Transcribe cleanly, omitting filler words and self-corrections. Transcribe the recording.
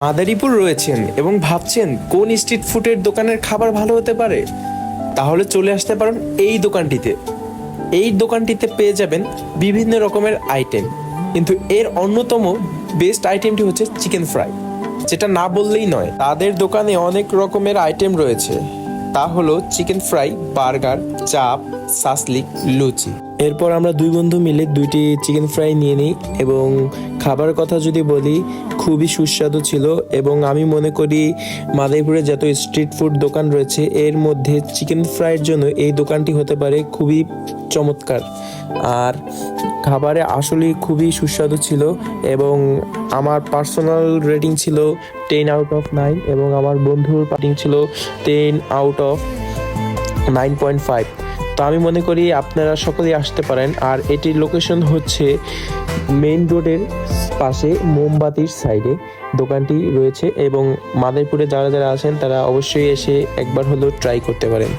মাদারীপুর রয়েছেন এবং ভাবছেন কোন স্ট্রিট ফুডের দোকানের খাবার ভালো হতে পারে, তাহলে চলে আসতে পারেন এই দোকানটিতে। এই দোকানটিতে পেয়ে যাবেন বিভিন্ন রকমের আইটেম, কিন্তু এর অন্যতম বেস্ট আইটেমটি হচ্ছে চিকেন ফ্রাই, যেটা না বললেই নয়। তাদের দোকানে অনেক রকমের আইটেম রয়েছে, তা হলো চিকেন ফ্রাই, বার্গার, চাপ, সাসলিক, লুচি। এরপর আমরা দুই বন্ধু মিলে দুইটি চিকেন ফ্রাই নিয়ে নিই এবং খাবারের কথা যদি বলি, খুবই সুস্বাদু ছিল। এবং আমি মনে করি মাদারীপুরে যত স্ট্রিট ফুড দোকান রয়েছে এর মধ্যে চিকেন ফ্রাইয়ের জন্য এই দোকানটি হতে পারে খুবই চমৎকার। আর খাবারে আসলেই খুবই সুস্বাদু ছিল এবং আমার পার্সোনাল রেটিং ছিল 10/9 এবং আমার বন্ধুর রেটিং ছিল 10/9.5। তো আমি মনে করি আপনারা সকলেই আসতে পারেন। আর এটির লোকেশন হচ্ছে মেইন রোডের পাশে মোমবাতির সাইডে দোকানটি রয়েছে এবং মাদারীপুরে যারা যারা আছেন তারা অবশ্যই এসে একবার হলেও ট্রাই করতে পারেন।